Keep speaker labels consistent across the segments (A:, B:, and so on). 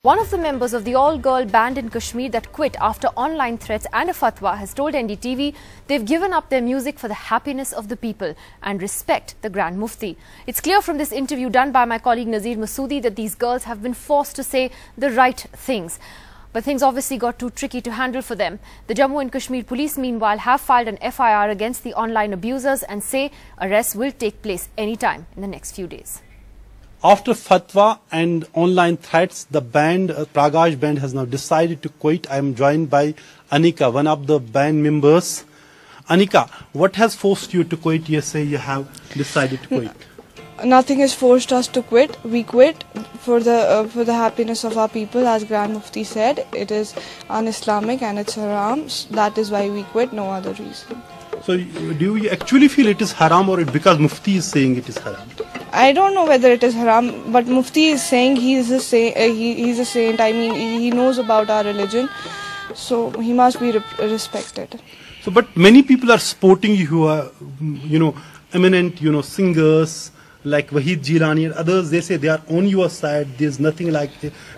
A: One of the members of the all-girl band in Kashmir that quit after online threats and a fatwa has told NDTV they've given up their music for the happiness of the people and respect the Grand Mufti. It's clear from this interview done by my colleague Nazir Masoodi that these girls have been forced to say the right things. But things obviously got too tricky to handle for them. The Jammu and Kashmir police meanwhile have filed an FIR against the online abusers and say arrests will take place anytime in the next few days.
B: After fatwa and online threats, the band, Pragash band, has now decided to quit. I am joined by Anika, one of the band members. Anika, what has forced you to quit? You say you have decided to quit.
C: Nothing has forced us to quit. We quit for the happiness of our people, as Grand Mufti said. It is un-Islamic and it's haram. That is why we quit. No other reason.
B: So, do you actually feel it is haram, or because Mufti is saying it is haram?
C: I don't know whether it is haram, but Mufti is saying he is a saint. I mean, he knows about our religion, so he must be respected.
B: So, but many people are supporting you who are, eminent, singers like Wahid Jilani and others. They say they are on your side. There's nothing like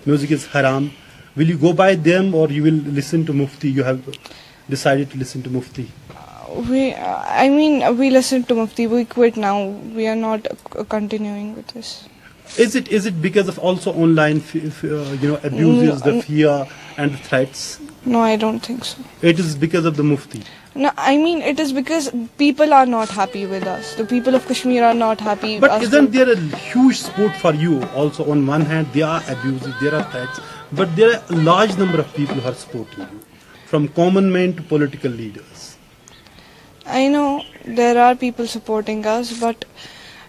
B: music is haram. Will you go by them, or you will listen to Mufti? You have decided to listen to Mufti.
C: We listen to Mufti. We quit now. We are not continuing with this.
B: Is it because of also online, abuses, the fear and the threats?
C: No, I don't think so.
B: It is because of the Mufti.
C: No, it is because people are not happy with us. The people of Kashmir are not happy.
B: But isn't there a huge support for you? Also, on one hand, there are abuses, there are threats, but there are a large number of people who are supporting you, from common men to political leaders.
C: I know there are people supporting us, but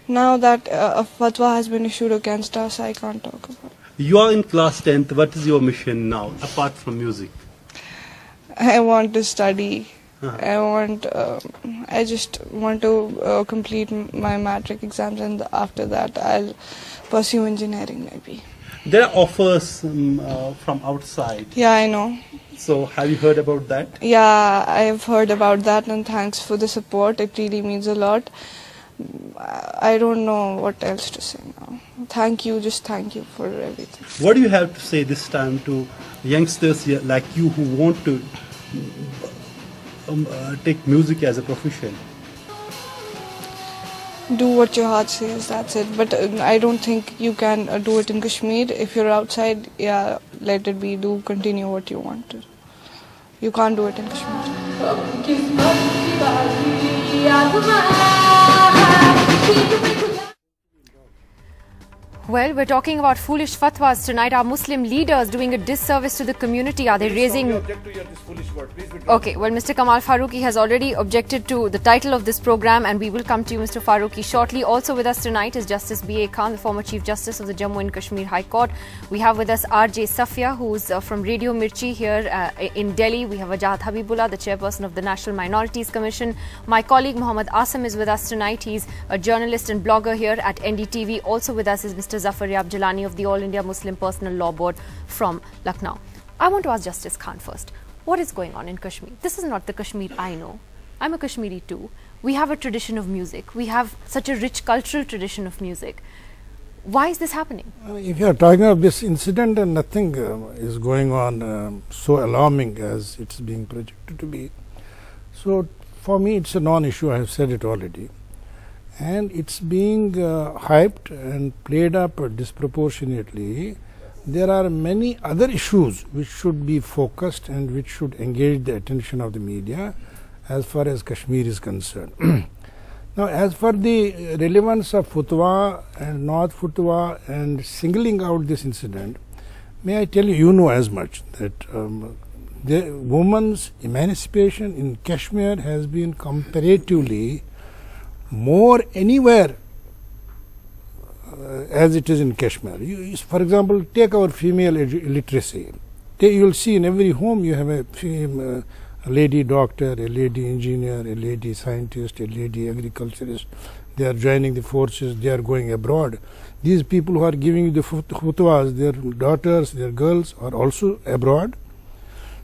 C: now that a fatwa has been issued against us, I can't talk about it.
B: You are in class 10th. What is your mission now, apart from music?
C: I want to study. I just want to complete my matric exams, and after that I'll pursue engineering maybe.
B: There are offers from outside.
C: Yeah, I know.
B: So, have you heard about that?
C: Yeah, I have heard about that, and thanks for the support. It really means a lot. I don't know what else to say now. Thank you, just thank you for everything.
B: What do you have to say this time to youngsters like you who want to take music as a profession?
C: Do what your heart says, that's it. But I don't think you can do it in Kashmir. If you're outside, yeah, let it be. Do continue what you want to. You can't do it in Kashmir.
A: Well, we're talking about foolish fatwas tonight. Are Muslim leaders doing a disservice to the community? Are they raising... Okay, well, Mr. Kamal Farooqi has already objected to the title of this program, and we will come to you, Mr. Farooqi, shortly. Also with us tonight is Justice B.A. Khan, the former Chief Justice of the Jammu and Kashmir High Court. We have with us R.J. Safia, who's from Radio Mirchi here in Delhi. We have Ajad Habibullah, the chairperson of the National Minorities Commission. My colleague Muhammad Asim is with us tonight. He's a journalist and blogger here at NDTV. Also with us is Mr. Zafar Jalani of the All India Muslim Personal Law Board from Lucknow. I want to ask Justice Khan first. What is going on in Kashmir? This is not the Kashmir I know. I'm a Kashmiri too. We have a tradition of music. We have such a rich cultural tradition of music. Why is this happening?
D: If you are talking of this incident, and nothing is going on so alarming as it's being projected to be. So for me it's a non-issue. I have said it already. And it's being hyped and played up disproportionately. There are many other issues which should be focused and which should engage the attention of the media as far as Kashmir is concerned. Now, as for the relevance of fatwa and not fatwa and singling out this incident, may I tell you, you know as much that the women's emancipation in Kashmir has been comparatively more anywhere as it is in Kashmir. For example, take our female literacy. You will see in every home you have a lady doctor, a lady engineer, a lady scientist, a lady agriculturist. They are joining the forces, they are going abroad. These people who are giving you the fatwas, their daughters, their girls are also abroad.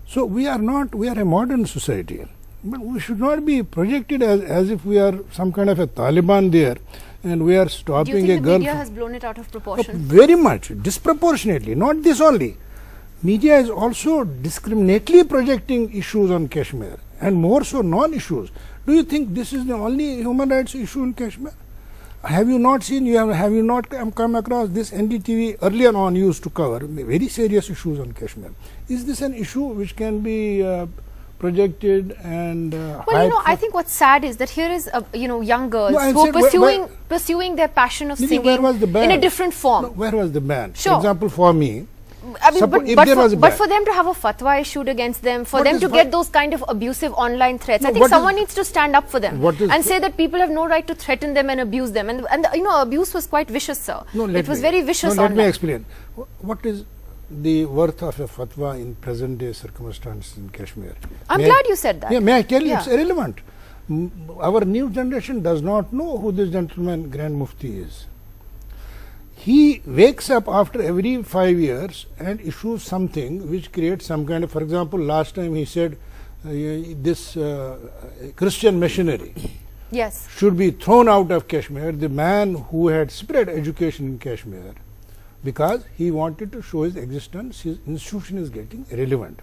D: So we are a modern society. But we should not be projected as if we are some kind of a Taliban there and we are
A: Do
D: stopping
A: you
D: a
A: think the
D: girl.
A: media has blown it out of proportion?
D: Very much, disproportionately. Not this only. Media is also discriminately projecting issues on Kashmir, and more so non-issues. Do you think this is the only human rights issue in Kashmir? Have you not seen, have you not come across this? NDTV earlier on used to cover very serious issues on Kashmir. Is this an issue which can be projected and
A: well, you know, I think what's sad is that here is, young girls who are pursuing their passion of singing in a different form.
D: No, where was the ban?
A: Sure.
D: For example, for me,
A: I mean, but for them to have a fatwa issued against them, for them to get those kind of abusive online threats, I think someone needs to stand up for them and say that people have no right to threaten them and abuse them. And abuse was quite vicious, sir. It was very vicious.
D: Let me explain. What is the worth of a fatwa in present day circumstances in Kashmir?
A: I'm glad you said that.
D: Yeah, may I tell you, it's irrelevant. Our new generation does not know who this gentleman Grand Mufti is. He wakes up after every 5 years and issues something which creates some kind of, for example, last time he said this Christian missionary should be thrown out of Kashmir, the man who had spread education in Kashmir, because he wanted to show his existence, his institution is getting irrelevant.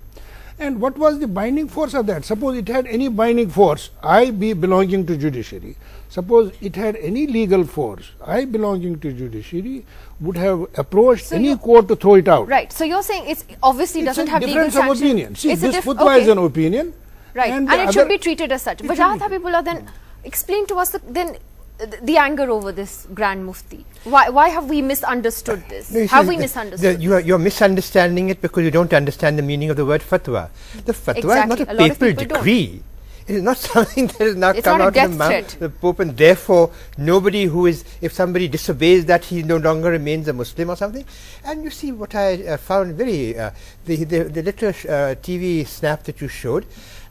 D: And what was the binding force of that? Suppose it had any binding force, I be belonging to judiciary. Suppose it had any legal force, I belonging to judiciary would have approached any court to throw it out.
A: Right. So you're saying it's obviously doesn't have legal sanction.
D: It's a difference of opinion. See, this fatwa is an opinion.
A: Right. And it should be treated as such. Wajahat Habibullah, then explain to us the anger over this Grand Mufti. Why have we misunderstood this? Have we misunderstood?
E: You're misunderstanding it because you don't understand the meaning of the word fatwa. The fatwa is not a papal decree. It is not something that has now come out of the mouth of the Pope, and therefore nobody who is, if somebody disobeys that, he no longer remains a Muslim or something. And you see what I found very, the little TV snap that you showed,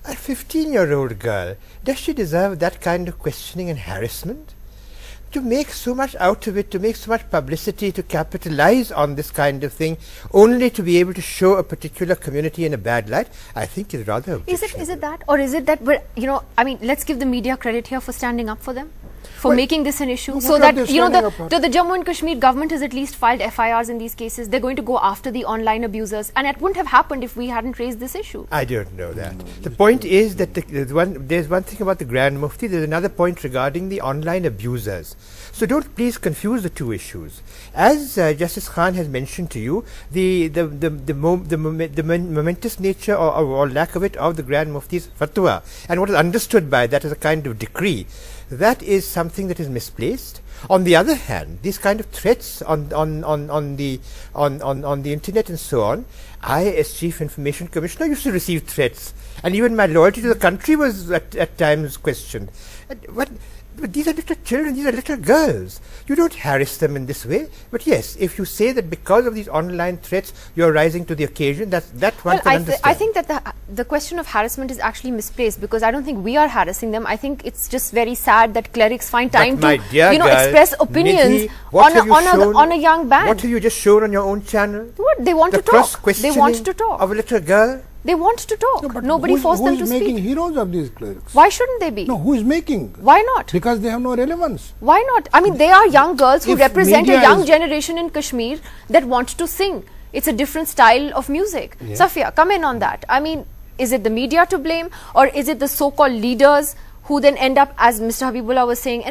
E: a 15-year-old girl, does she deserve that kind of questioning and harassment? To make so much out of it, to make so much publicity, to capitalize on this kind of thing, only to be able to show a particular community in a bad light, I think is rather objectionable.
A: Is it that, or is it that I mean, let's give the media credit here for standing up for them, for making this an issue, so that the Jammu and Kashmir government has at least filed FIRs in these cases. They're going to go after the online abusers, and it wouldn't have happened if we hadn't raised this issue.
E: I don't know that. The point is that there's one thing about the Grand Mufti, there's another point regarding the online abusers. So don't please confuse the two issues. As Justice Khan has mentioned to you, the momentous nature or lack of it of the Grand Mufti's fatwa, and what is understood by that as a kind of decree, that is something that is misplaced. On the other hand, these kind of threats on the internet and so on, I, as Chief Information Commissioner, used to receive threats, and even my loyalty to the country was at times questioned. But these are little children, these are little girls. You don't harass them in this way. But yes, if you say that because of these online threats you're rising to the occasion, that one can understand.
A: I think that the question of harassment is actually misplaced, because I don't think we are harassing them. I think it's just very sad that clerics find time to express opinions on a young band.
E: What have you just shown on your own channel?
A: What? They want to talk. They want to talk.
E: Of a little girl?
A: They want to talk. No, nobody forced them to speak.
D: Who is making heroes of these clerics?
A: Why shouldn't they be?
D: No, who is making?
A: Why not?
D: Because they have no relevance.
A: Why not? I mean, they are young girls who represent a young generation in Kashmir that want to sing. It's a different style of music. Yeah. Safia, come in on that. I mean, is it the media to blame, or is it the so-called leaders who then end up, as Mr. Habibullah was saying,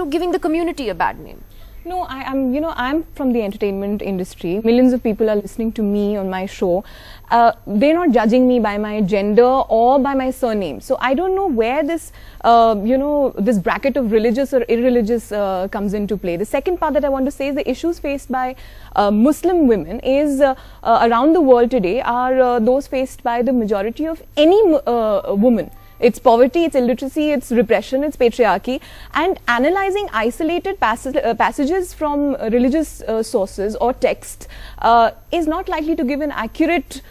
A: giving the community a bad name?
F: No, I'm from the entertainment industry. Millions of people are listening to me on my show. They're not judging me by my gender or by my surname. So I don't know where this, this bracket of religious or irreligious comes into play. The second part that I want to say is the issues faced by Muslim women is around the world today are those faced by the majority of any woman. It's poverty, it's illiteracy, it's repression, it's patriarchy, and analyzing isolated passages from religious sources or text is not likely to give an accurate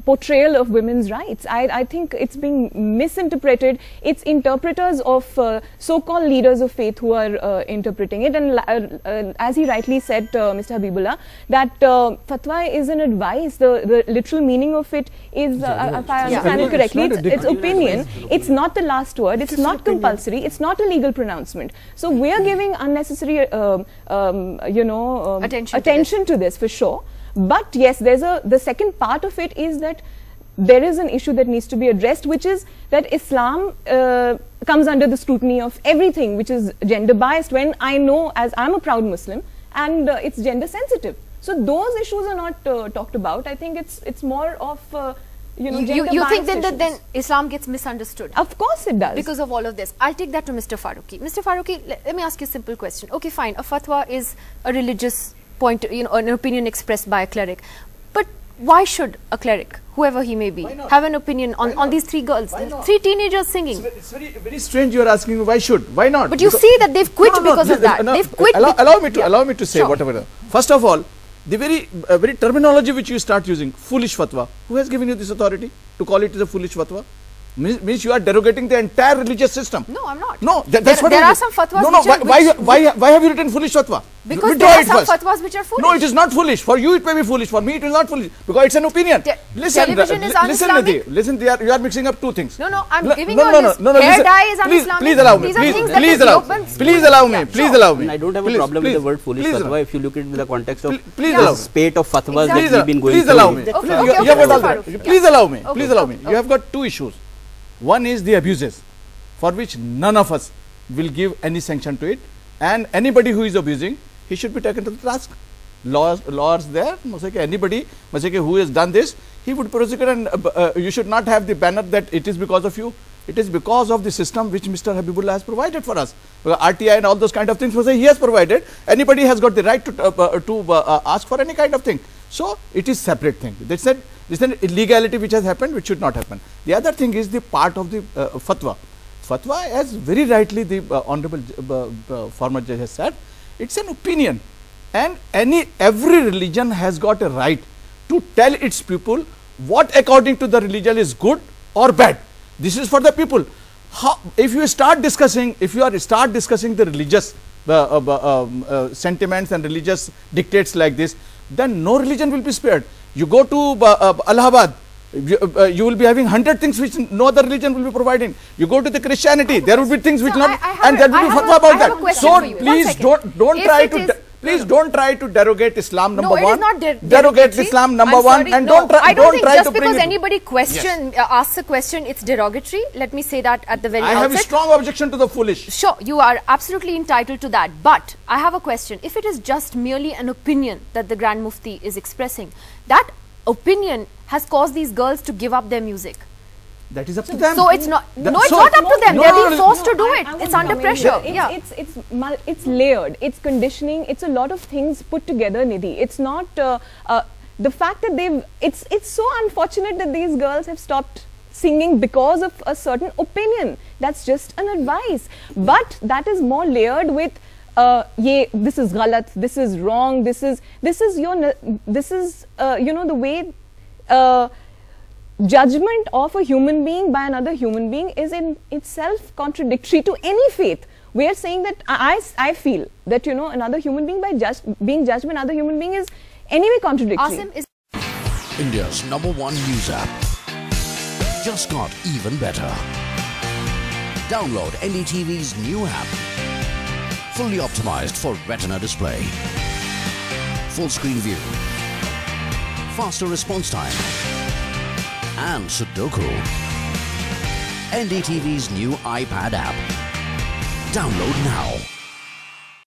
F: portrayal of women's rights. I think it's being misinterpreted. It's interpreters of so-called leaders of faith who are interpreting it. And as he rightly said, Mr. Habibullah, that fatwa is an advice. The literal meaning of it is, if I understand it correctly, it's opinion. It's not the last word. It's not compulsory. It's not a legal pronouncement. So we are giving unnecessary, attention to this for sure. But yes, the second part of it is that there is an issue that needs to be addressed, which is that Islam comes under the scrutiny of everything which is gender biased, when I know, as I'm a proud Muslim, and it's gender sensitive. So those issues are not talked about. I think it's more of
A: you think that then Islam gets misunderstood?
F: Of course it does.
A: Because of all of this. I'll take that to Mr. Farooqi. Mr. Farooqi, let me ask you a simple question. Okay, fine. A fatwa is a religious point, an opinion expressed by a cleric. But why should a cleric, whoever he may be, have an opinion on these three girls, three teenagers singing?
G: It's very strange you are asking me why should, why not?
A: But you see that they've quit because of that. They've quit.
G: Allow me to say whatever. First of all, the very terminology which you start using, foolish fatwa, who has given you this authority to call it as a foolish fatwa? Means you are derogating the entire religious system.
A: No, I'm not.
G: No, that's what
A: there are some fatwas.
G: Why have you written foolish fatwa?
A: Because there are some fatwas which are foolish.
G: No, it is not foolish. For you it may be foolish. For me it is not foolish. Because it's an opinion.
A: Television is un-Islamic.
G: Listen, you are mixing up two things.
A: No, I'm giving you a list. Hair dye is un-Islamic.
G: Please allow me. Please allow me.
H: I don't have a problem with the word foolish fatwa if you look at it in the context of
G: the
H: spate of fatwas that we've been going through.
G: Please allow me. Please allow me. You have got two issues. One is the abuses, for which none of us will give any sanction to it, and anybody who is abusing, he should be taken to the task. Laws there, anybody who has done this, he would prosecute, and you should not have the banner that it is because of you. It is because of the system which Mr. Habibullah has provided for us. RTI and all those kind of things, he has provided. Anybody has got the right to ask for any kind of thing. So it is separate thing. They said this is an illegality which has happened, which should not happen. The other thing is the part of the fatwa. Fatwa, as very rightly the honorable former judge has said, it's an opinion, and every religion has got a right to tell its people what according to the religion is good or bad. This is for the people. If you start discussing the religious sentiments and religious dictates like this, then no religion will be spared. You go to Allahabad, you will be having 100 things which no other religion will be providing. You go to the Christianity, there will be things which not, and there will be fatwa about that. So please don't try to derogate Islam number one.
A: No, it is not
G: derogate Islam number one, and don't try to bring it.
A: Just because anybody asks a question, it's derogatory. Let me say that at the very outset.
G: I have a strong objection to the foolish.
A: Sure, you are absolutely entitled to that. But I have a question. If it is just merely an opinion that the Grand Mufti is expressing, that opinion has caused these girls to give up their music.
G: That is up to them.
A: So it's not. It's not up to them. They're being forced to do it. It's under pressure.
F: It's layered. It's conditioning. It's a lot of things put together, Nidhi. It's not the fact that it's so unfortunate that these girls have stopped singing because of a certain opinion. That's just an advice. But that is more layered with this is galat, this is wrong, this is the way judgment of a human being by another human being is in itself contradictory to any faith. We are saying that I feel that another human being being judged by another human being is anyway contradictory.
A: Asim is
I: India's #1 news app just got even better. Download NDTV's new app, fully optimized for retina display, full screen view, faster response time, and Sudoku. NDTV's new iPad app. Download now.